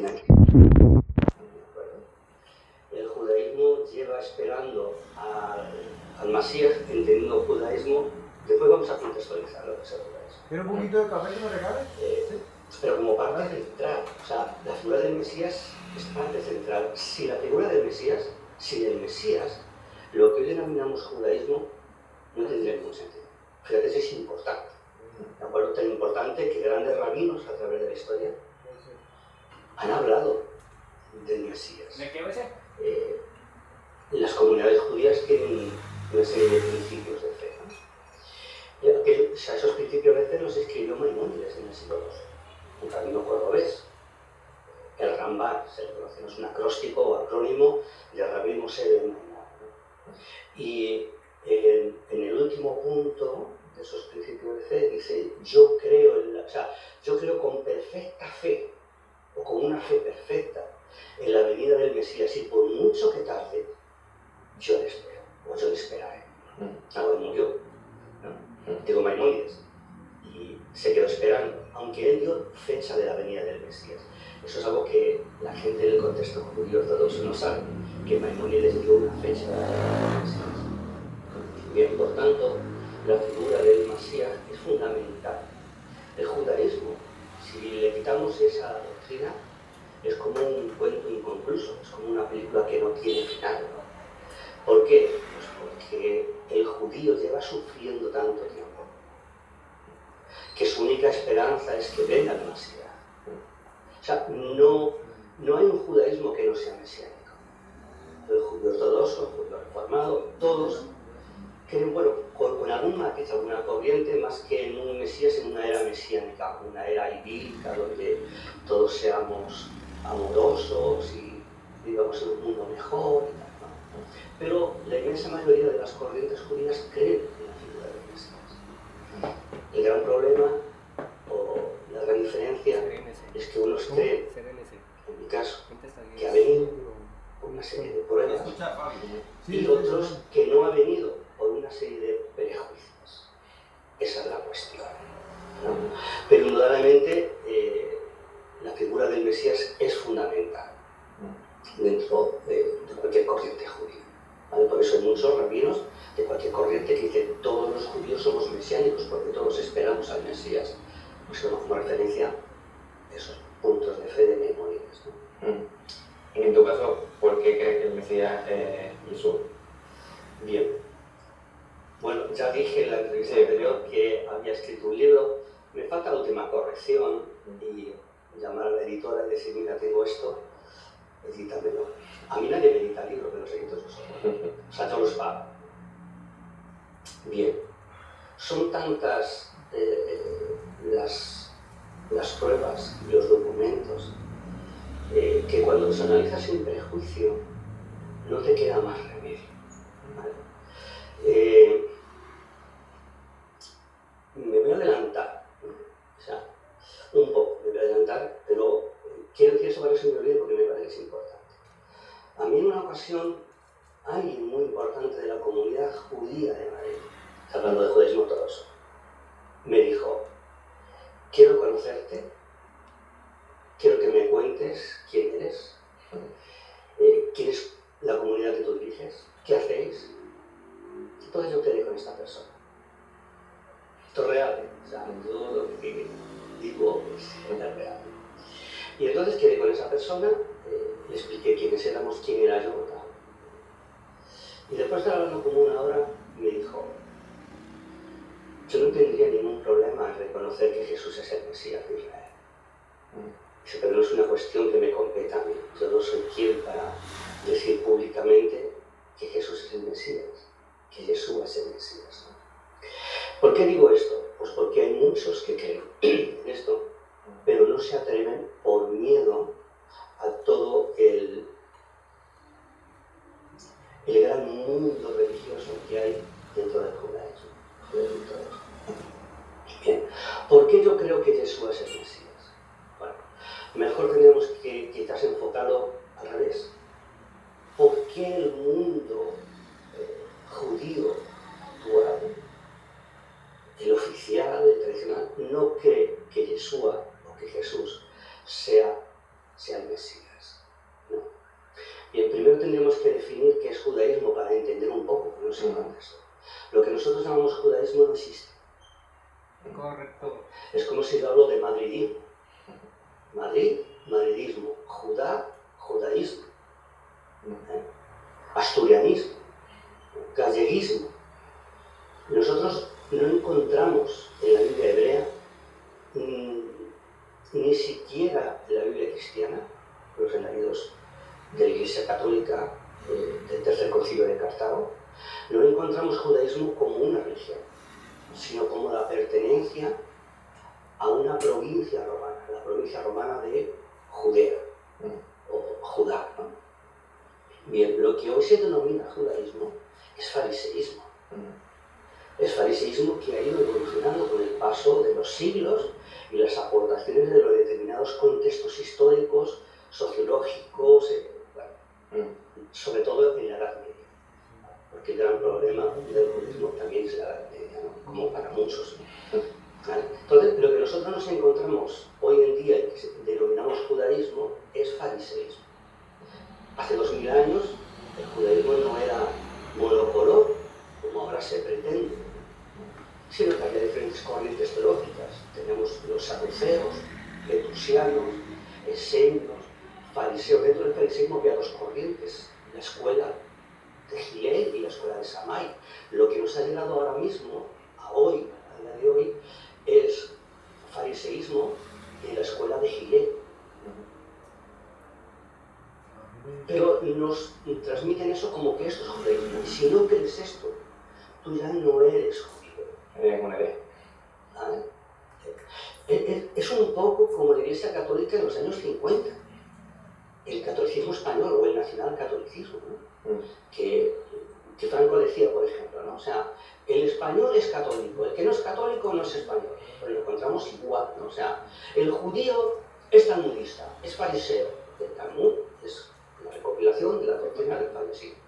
doctrina. El judaísmo lleva esperando al Masías, entendiendo el judaísmo. Después vamos a contextualizar lo que es el judaísmo. ¿Quiere un poquito de café que me regale? Sí. Pero como parte central, o sea, la figura del Mesías es parte central. Si la figura del Mesías, sin el Mesías, lo que hoy denominamos judaísmo no tendría ningún sentido. Fíjate si es importante. ¿De acuerdo? Tan importante que grandes rabinos a través de la historia han hablado del Mesías. ¿De qué va a ser? Las comunidades judías tienen una serie de principios de fe, ¿no? O sea, esos principios de fe los escribió Maimónides en el siglo II, un rabino cordobés. El Rambam, se le conoce, es un acróstico o acrónimo de Rabbi Moshe ben Maimón. Y en el último punto de esos principios de fe dice: yo creo con perfecta fe, o con una fe perfecta, en la venida del Mesías, y por mucho que tarde, yo le espero, o yo le esperaré. Ahora murió, ¿no? Digo Maimónides, y se quedó esperando, aunque él dio fecha de la venida del Mesías. Eso es algo que la gente del contexto judío ortodoxo no sabe, que Maimónides dio una fecha de la venida del Mesías. Bien, por tanto, la figura del Mesías es fundamental. El judaísmo, si le quitamos esa doctrina, es como un cuento inconcluso, es como una película que no tiene final, ¿no? ¿Por qué? Pues porque el judío lleva sufriendo tanto tiempo que su única esperanza es que venga el Mesías. O sea, no hay un judaísmo que no sea mesiánico. El judío ortodoxo, el judío reformado, todos creen, bueno, con algún matiz, alguna corriente, más que en un Mesías, en una era mesiánica, una era idílica, donde todos seamos amorosos y vivamos en un mundo mejor y tal, ¿no? Pero la inmensa mayoría de las corrientes judías creen en la figura del Mesías. El gran problema, o la gran diferencia, es que unos creen, en mi caso, que ha venido por una serie de pruebas, y otros que no ha venido por una serie de prejuicios. Esa es la cuestión, ¿no? Pero indudablemente la figura del Mesías es fundamental dentro de cualquier corriente judía, ¿vale? Por eso hay muchos rabinos de cualquier corriente que dicen: todos los judíos somos mesiánicos porque todos esperamos al Mesías. Pues bueno, como referencia a esos puntos de fe de Maimónides, ¿no? En tu caso, ¿por qué crees que el Mesías es Jesús? Bien. Bueno, ya dije en la entrevista anterior que había escrito un libro. Me falta la última corrección y llamar a la editora y decir: mira, tengo esto, edítamelo. A mí nadie me edita el libro, pero los editores son. O sea, yo los pago. Bien. Son tantas las pruebas y los documentos que cuando los analizas sin prejuicio no te queda más remedio, ¿vale? Me voy a adelantar, o sea, un poco, me voy a adelantar, pero quiero decir eso para que se me olvide porque me parece que es importante. A mí en una ocasión, alguien muy importante de la comunidad judía de Madrid, hablando de judaísmo ortodoxo, me dijo: quiero conocerte, quiero que me cuentes quién eres, quién es la comunidad que tú diriges, qué hacéis. Entonces yo quedé con esta persona. Esto es real, ¿eh? O sea, yo lo que digo es real. Y entonces quedé con esa persona, le expliqué quiénes éramos, quién era yo, tal. Y después de hablando como una hora, me dijo: yo no tendría ningún problema en reconocer que Jesús es el Mesías de Israel. Dice: pero no es una cuestión que me competa a mí. Yo no soy quien para decir públicamente que Jesús es el Mesías, que Jesús es el Mesías, ¿no? ¿Por qué digo esto? Pues porque hay muchos que creen en esto, pero no se atreven por miedo a todo el gran mundo religioso que hay dentro del judaísmo. Bien, ¿por qué yo creo que Jesús es el Mesías? Bueno, mejor tendríamos que quizás enfocarlo al revés. ¿Por qué el mundo judío actual, el oficial, el tradicional, no cree que Yeshua o que Jesús sea el musulmanas. Lo que nosotros llamamos judaísmo no existe. Correcto. Es como si yo hablo de madridismo. Madrid, madridismo. Judá, judaísmo. Asturianismo. Galleguismo. Nosotros no encontramos en la Biblia hebrea ni siquiera en la Biblia cristiana, los añadidos de la Iglesia Católica del Tercer Concilio de Cartago, no encontramos judaísmo como una religión, sino como la pertenencia a una provincia romana, la provincia romana de Judea, o Judá, ¿no? Bien, lo que hoy se denomina judaísmo es fariseísmo. Es fariseísmo que ha ido evolucionando con el paso de los siglos y las aportaciones de los determinados contextos históricos, sociológicos, sobre todo en la Edad Media. Porque el gran problema del judaísmo también es la Edad Media, ¿no? Como para muchos, ¿no? ¿Vale? Entonces, lo que nosotros nos encontramos hoy en día y que denominamos judaísmo es fariseísmo. Hace 2000 años el judaísmo no era monocolor, como ahora se pretende, sino que había diferentes corrientes teológicas. Tenemos los saduceos, vetusianos, esenios, fariseos. Dentro del fariseísmo había dos corrientes, la escuela de Gilel y la escuela de Samay. Lo que nos ha llegado ahora mismo, a día de hoy, es fariseísmo en la escuela de Gilel. Pero nos transmiten eso como que esto es judaísmo. Y si no crees esto, tú ya no eres judío. Es una idea. ¿Vale? Es un poco como la Iglesia Católica en los años 50. El catolicismo español o el nacionalcatolicismo, ¿no? Que Franco decía, por ejemplo, ¿no? O sea, el español es católico, el que no es católico no es español. Pero lo encontramos igual, ¿no? O sea, el judío es talmudista, es fariseo. El Talmud es la recopilación de la doctrina del fariseísmo.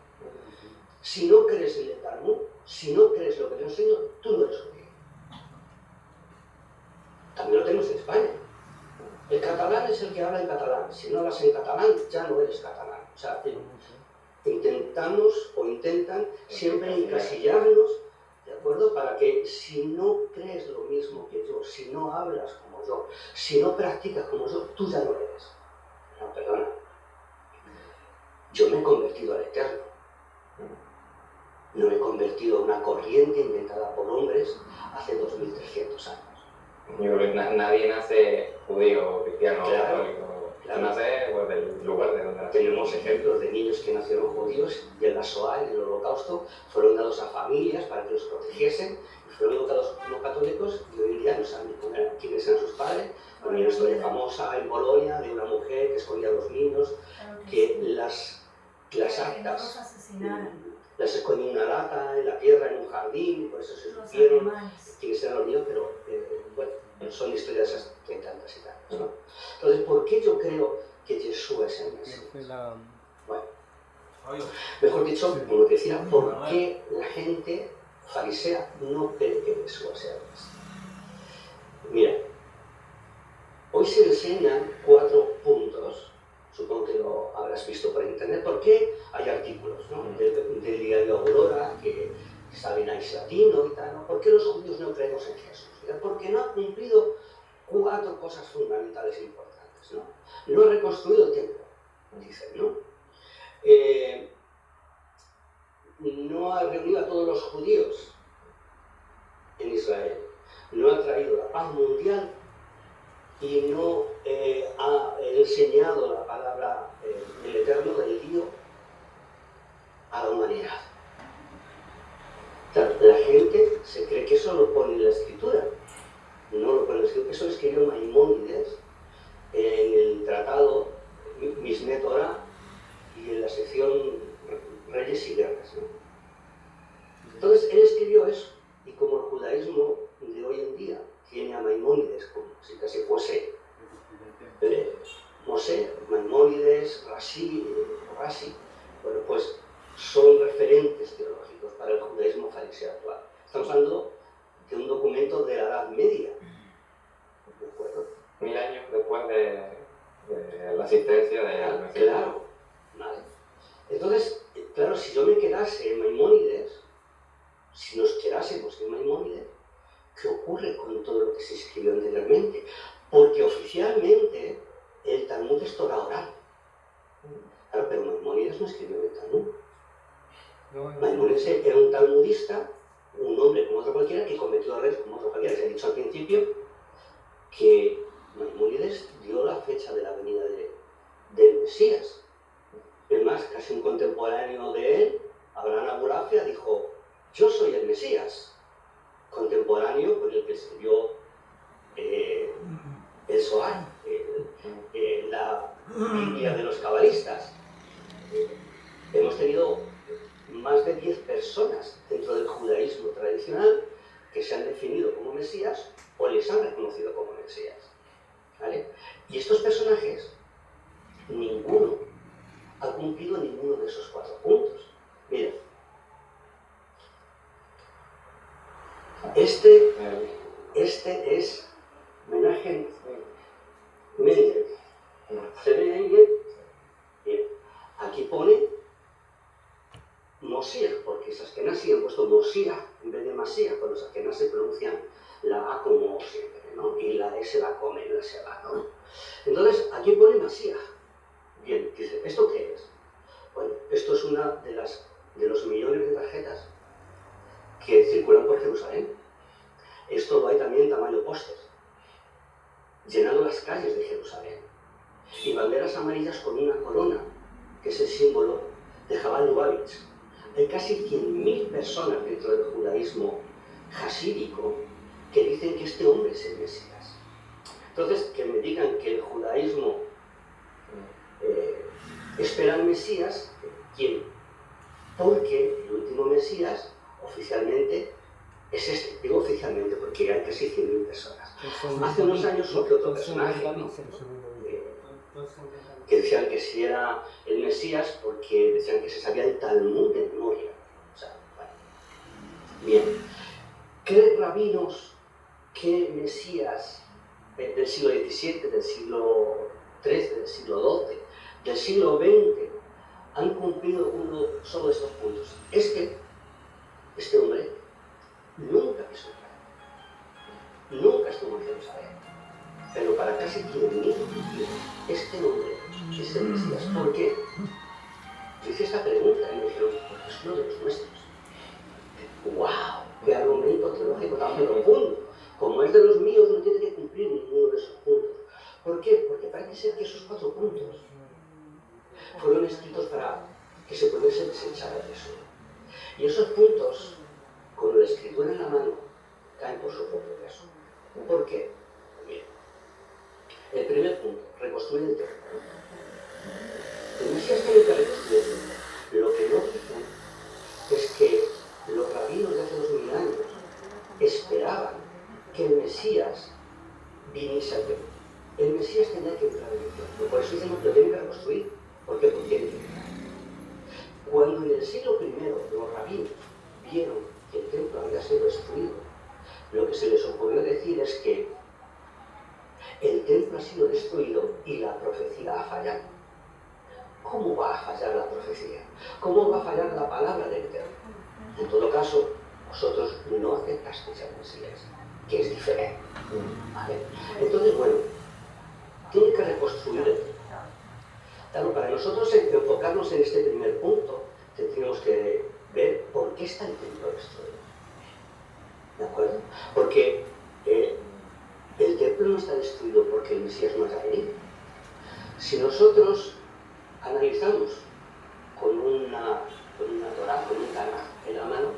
Si no crees en el Talmud, si no crees lo que te enseño, tú no eres judío. También lo tenemos en España. El catalán es el que habla en catalán. Si no hablas en catalán, ya no eres catalán. O sea, intentamos o intentan siempre encasillarnos, ¿de acuerdo? Para que si no crees lo mismo que yo, si no hablas como yo, si no practicas como yo, tú ya no eres. No, perdona. Yo me he convertido al Eterno. No me he convertido en una corriente inventada por hombres hace 2300 años. Yo creo que nadie nace judío, cristiano, Claro, católico. claro. Nace pues, del lugar de donde nace. Tenemos ejemplos de niños que nacieron judíos y en la Shoah, en el Holocausto, fueron dados a familias para que los protegiesen y fueron educados como católicos y hoy en día no saben quiénes eran sus padres. Hay una historia famosa en Polonia de una mujer que escondía a los niños, que las actas las escondió en una lata, en la tierra, en un jardín, y por eso se supieron quiénes eran los niños, pero bueno, son historias esas que hay tantas y tantas, ¿no? Entonces, ¿por qué yo creo que Yeshua es el Mesías? Bueno, mejor dicho, como decía, ¿por qué la gente farisea no cree que Yeshua sea el Mesías? Mira, hoy se enseñan 4 puntos. Supongo que lo habrás visto por internet, porque hay artículos, ¿no? Del diario Aurora que sale en latino y tal, ¿no? ¿Por qué los judíos no creemos en Jesús? Porque no ha cumplido 4 cosas fundamentales importantes, ¿no? No ha reconstruido el templo, dicen, ¿no? No ha reunido a todos los judíos en Israel, no ha traído la paz mundial y no ha enseñado la palabra del Eterno, del Dios, a la humanidad. Claro, la gente se cree que eso lo pone en la Escritura. No lo pone en la Escritura. Eso lo escribió Maimónides en el tratado Mishneh Torah y en la sección Reyes y Guerras, ¿no? Entonces, él escribió eso. Y como el judaísmo de hoy en día tiene a Maimónides como si casi fuese Mosé, Maimónides, Rashi, bueno, pues son referentes teológicos para el judaísmo fariseo actual. Estamos hablando de un documento de la Edad Media, ¿de acuerdo? 1000 años después de la asistencia de Claro, vale. Entonces, claro, si yo me quedase en Maimónides, si nos quedásemos en Maimónides, ¿qué ocurre con todo lo que se escribió anteriormente? Porque oficialmente el Talmud es Torah oral. Claro, pero Maimónides no escribió el Talmud. Maimónides era un talmudista, un hombre como otro cualquiera, que cometió errores como otro cualquiera. Se ha dicho al principio que Maimónides dio la fecha de la venida del Mesías. Es más, casi un contemporáneo de él, Abraham Abulafia, dijo: yo soy el Mesías. Contemporáneo con el que escribió el Zohar, la Biblia de los cabalistas. Hemos tenido más de 10 personas dentro del judaísmo tradicional que se han definido como Mesías o les han reconocido como Mesías. ¿Vale? Y estos personajes, ninguno ha cumplido ninguno de esos 4 puntos. Mira, este es Menachem Mendel. Bien, aquí pone Moshiach, porque es Askenazí, han puesto Moshiach en vez de Mashiach, cuando los Askenazí pronuncian la A como siempre, ¿no? Y la S la comen, la se va, ¿no? Entonces, aquí pone Mashiach. Bien, dice, ¿esto qué es? Bueno, esto es una de los millones de tarjetas que circulan por Jerusalén. Esto lo hay también en tamaño póster, llenando las calles de Jerusalén. Y banderas amarillas con una corona, que es el símbolo de Jabal Lubavitch. Hay casi 100.000 personas dentro del judaísmo hasídico que dicen que este hombre es el Mesías. Entonces, que me digan que el judaísmo espera al Mesías, ¿quién? Porque el último Mesías, oficialmente, es este. Digo oficialmente porque hay casi 100.000 personas. Hace unos años surgió otro personaje, ¿no? Que decían que si era el Mesías porque decían que se sabía el Talmud de memoria. O sea, bueno. Bien. ¿Qué rabinos, qué Mesías del siglo XVII, del siglo XIII, del siglo XII, del siglo XX han cumplido uno solo de estos puntos? Es que este hombre nunca quiso entrar. Nunca estuvo en Jerusalén. Pero para casi 100.000 este hombre es el Mesías. ¿Por qué? Yo hice esta pregunta y me dijeron, porque es uno de los nuestros. ¡Wow! ¡Qué argumento teológico tan profundo! Como es de los míos, no tiene que cumplir ninguno de esos puntos. ¿Por qué? Porque parece ser que esos 4 puntos fueron escritos para que se pudiese desechar el resto. Y esos puntos, con la escritura en la mano, caen por su propio peso. ¿Por qué? Bien. El primer punto, reconstruir el templo. El Mesías tiene que reconstruir el templo. Lo que no dicen es que los rabinos de hace 2000 años esperaban que el Mesías viniese al templo. El Mesías tenía que entrar en el templo. Por eso dicen que lo tienen que reconstruir. ¿Por qué? Porque tiene que entrar. Cuando en el siglo I los rabinos vieron que el templo había sido destruido, lo que se les ocurrió decir es que el templo ha sido destruido y la profecía ha fallado. ¿Cómo va a fallar la profecía? ¿Cómo va a fallar la palabra del Eterno? En todo caso, vosotros no aceptasteis al Mesías, que es diferente. ¿Vale? Entonces, bueno, tiene que reconstruir el templo. Claro, para nosotros enfocarnos en este primer punto, tendríamos que ver por qué está el templo destruido. ¿De acuerdo? Porque el templo no está destruido porque el Mesías no haya venido. Si nosotros analizamos con una Torá, con un Tanaj en la mano,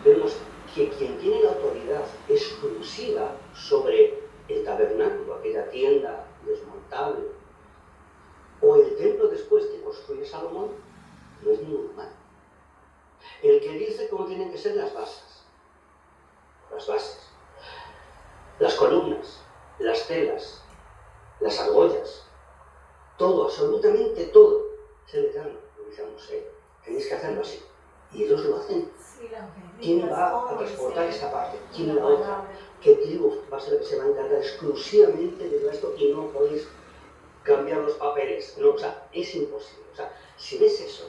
vemos que quien tiene la autoridad exclusiva sobre el tabernáculo, aquella tienda desmontable, o el templo después que construye Salomón, no es ningún humano. El que dice cómo tienen que ser las bases, las columnas, las telas, las argollas, todo, absolutamente todo, es el Eterno. Lo dice Moshe, tenéis que hacerlo así. Y ellos lo hacen. ¿Quién va a transportar esta parte? ¿Quién la otra? ¿Qué tribu va a ser la que se va a encargar exclusivamente de esto y no podéis cambiar los papeles? No, o sea, es imposible. O sea, si ves eso,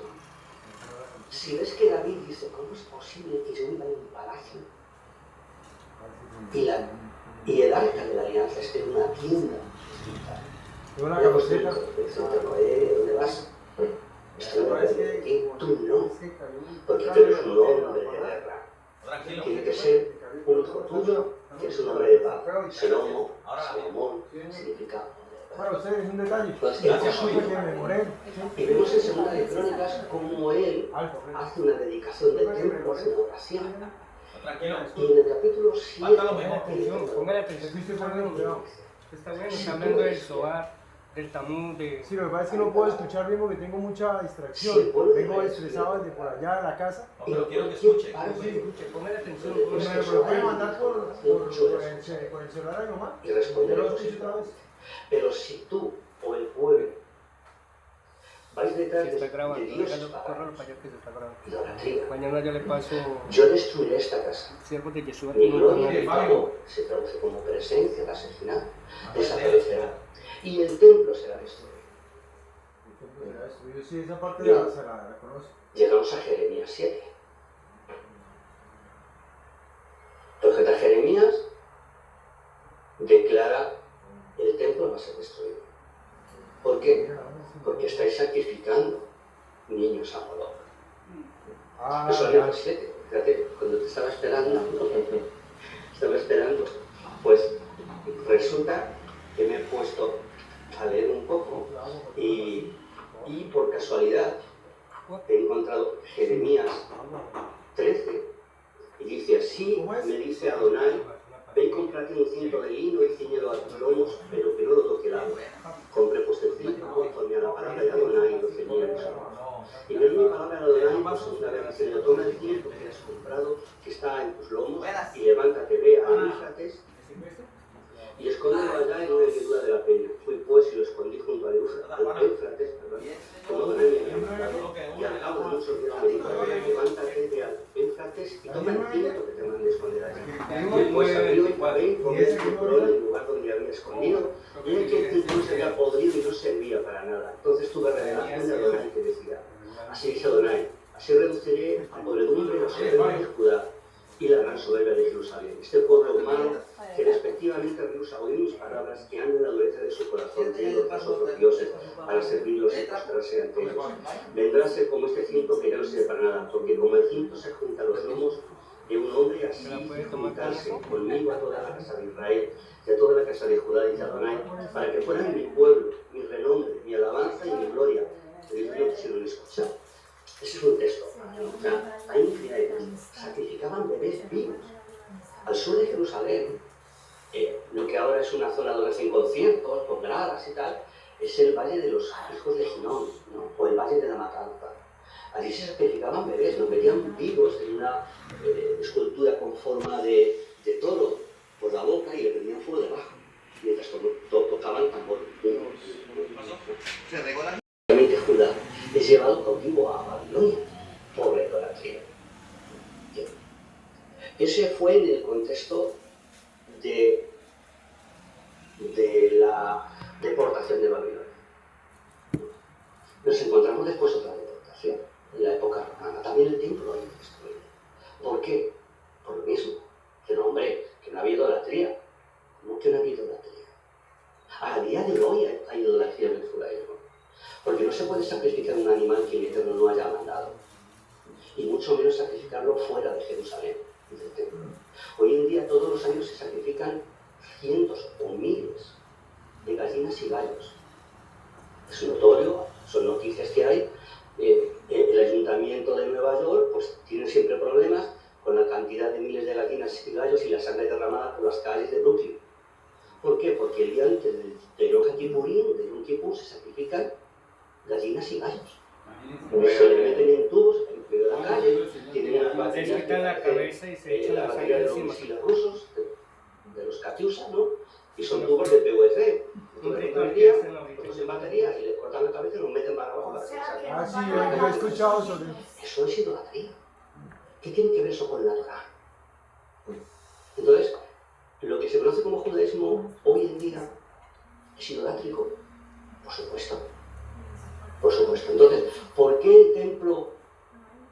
si ves que David dice, ¿cómo es posible que yo viva en un palacio? Y el arca de la alianza esté en una tienda. Una Ya, pues, camiseta. ¿dónde vas? Esto no depende de ti, tú no. Porque tú eres un hombre de guerra. Tiene que ser un hijo tuyo, que es un hombre de paz. Salomón significa Para ustedes es un detalle. pues Gracias, porque me moré. y vemos en Segunda de Crónicas cómo él hace una dedicación del templo, hace una oración. Y en el capítulo 7, Póngale atención, que está bueno. Está bueno, está hablando del Zohar, del Talmud, de... Sí, lo que pasa es que no puedo escuchar bien porque tengo mucha distracción. Sí, bueno, Vengo estresado desde por allá de la casa. Pero quiero que escuche. Escuche, póngale atención. Y me lo pueden mandar por el celular a mi mamá. y responde Yo a lo los escucho otra vez. Pero si tú o el pueblo vais detrás Se está de grabando, dioses córrelo paganos, para allá que se está grabando. idolatría, Mañana yo le paso yo destruiré esta casa. siervos de Yeshua. Mi que no gloria y conocen. mi favor se traduce como presencia, la asesinato, desaparecerá. Y el templo será destruido. Yo sí, esa parte la conozco. Llegamos a Jeremías 7. El profeta Jeremías declara el templo va a ser destruido. ¿Por qué? Porque estáis sacrificando niños a Moloch. Eso es el 7. Fíjate, cuando te estaba esperando, pues resulta que me he puesto a leer un poco y por casualidad he encontrado Jeremías 13 y dice así, me dice Adonai, ve y cómprate un cinto de lino y ciñelo a tus lomos, pero que no lo toque el agua. Compré pues el cinto conforme a la palabra de Adonai y lo ceñí a los lomos. Y no es mi palabra de Adonai, pues una vez que se le toma el tiempo que has comprado, que está en tus lomos, y levántate, ve a Éufrates, y escóndelo allá en una hendidura de la peña. Fui pues y lo escondí junto al Éufrates, como Adonai me había mandado, y al cabo de muchos días me dijo, levántate, ve al Éufrates y toma el cinto que te mandé esconder allá. Y pues abrió y fue y ponía el cinturón en el lugar donde había escondido, y en que el cinturón se había podrido y no servía para nada. Entonces tuve revelación de Adonai que decía, así dice Adonai, así reduciré a podredumbre la soberbia de Judá y la gran soberbia de Jerusalén. Este pueblo humano que respectivamente rehúsa oír mis palabras, que anda en la dureza de su corazón, teniendo tras otros dioses para servirlos y postrarse ante ellos. Vendrá a ser como este cinto que ya no sirve para nada, porque como el cinto se junta a los lomos de un hombre, así juntarse conmigo a toda la casa de Israel y a toda la casa de Judá, dice Adonai, para que fueran mi pueblo, mi renombre, mi alabanza y mi gloria. Pero ellos no quisieron escuchar. Ese es un texto. O sea, hay infinidad de textos. Sacrificaban bebés vivos. Al sur de Jerusalén, lo que ahora es una zona donde hacen conciertos, con gradas y tal, es el valle de los hijos de Ginón, ¿no? O el valle de la Matanza. Allí se sacrificaban bebés, los metían vivos en una escultura con forma de toro por la boca y le prendían fuego debajo, mientras tocaban tambor. Obviamente Judá es llevado cautivo a Babilonia por la idolatría. Ese fue en el contexto de la deportación de Babilonia. Nos encontramos después otra deportación, en la época romana. También el templo lo había destruido. ¿Por qué? Por lo mismo. Que no, hombre, que no había idolatría. ¿Cómo que no había idolatría? A día de hoy hay idolatría en el judaísmo. Porque no se puede sacrificar un animal que el Eterno no haya mandado. Y mucho menos sacrificarlo fuera de Jerusalén, del templo. Hoy en día todos los años se sacrifican cientos o miles de gallinas y gallos. Es notorio, son noticias que hay. El ayuntamiento de Nueva York pues tiene siempre problemas con la cantidad de miles de gallinas y gallos y la sangre derramada por las calles de Brooklyn. ¿Por qué? Porque el día antes de Yom Kippur se sacrifican gallinas y gallos. Se le meten en tubos en medio de la calle, tienen unas baterías Se quitan la cabeza y se echan la la batería sangre de los encima. misiles rusos, de los Katyusha, ¿no? Y son tubos de PVC. Un Entonces, ritual el que día, hacen ahorita. todos en batería y les cortan la cabeza y los meten para abajo para que salgan. Ah, sí, yo he escuchado sobre Eso es idolatría. ¿Qué tiene que ver eso con la Torah? Entonces, lo que se conoce como judaísmo hoy en día es idolátrico. Por supuesto. Por supuesto. Entonces, ¿por qué el templo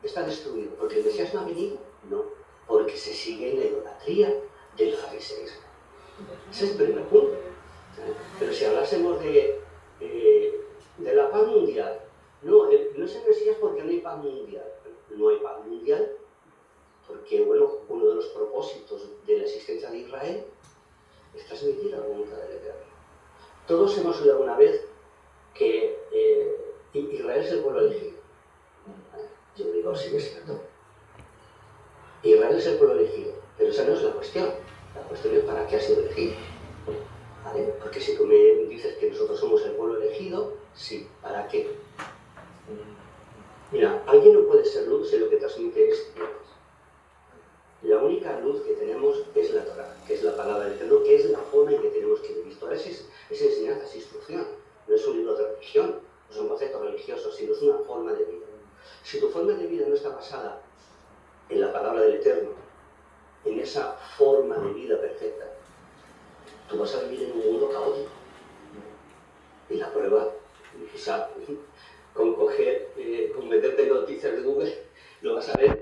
está destruido. ¿Porque el Mesías no ha venido? No, porque se sigue en la idolatría del fariseísmo. Ese es el primer punto. Pero si hablásemos de la paz mundial, no es el Mesías porque no hay paz mundial. No hay paz mundial porque, bueno, uno de los propósitos de la existencia de Israel es transmitir la voluntad del Eterno. Todos hemos oído alguna vez que Israel es el pueblo elegido. Yo digo, sí, es cierto. Israel es el pueblo elegido, pero esa no es la cuestión. La cuestión es para qué ha sido elegido. ¿Vale? Porque si tú me dices que nosotros somos el pueblo elegido, sí, ¿para qué? Mira, alguien no puede ser luz si lo que transmite es tinieblas. La única luz que tenemos es la Torá, que es la palabra del Eterno, que es la forma en que tenemos que vivir. Torá es enseñanza, es instrucción, no es un libro de religión, no son conceptos religiosos, sino es una forma de vida. Si tu forma de vida no está basada en la palabra del Eterno, en esa forma de vida perfecta, tú vas a vivir en un mundo caótico. Y la prueba, o sea, con meterte en noticias de Google, lo vas a ver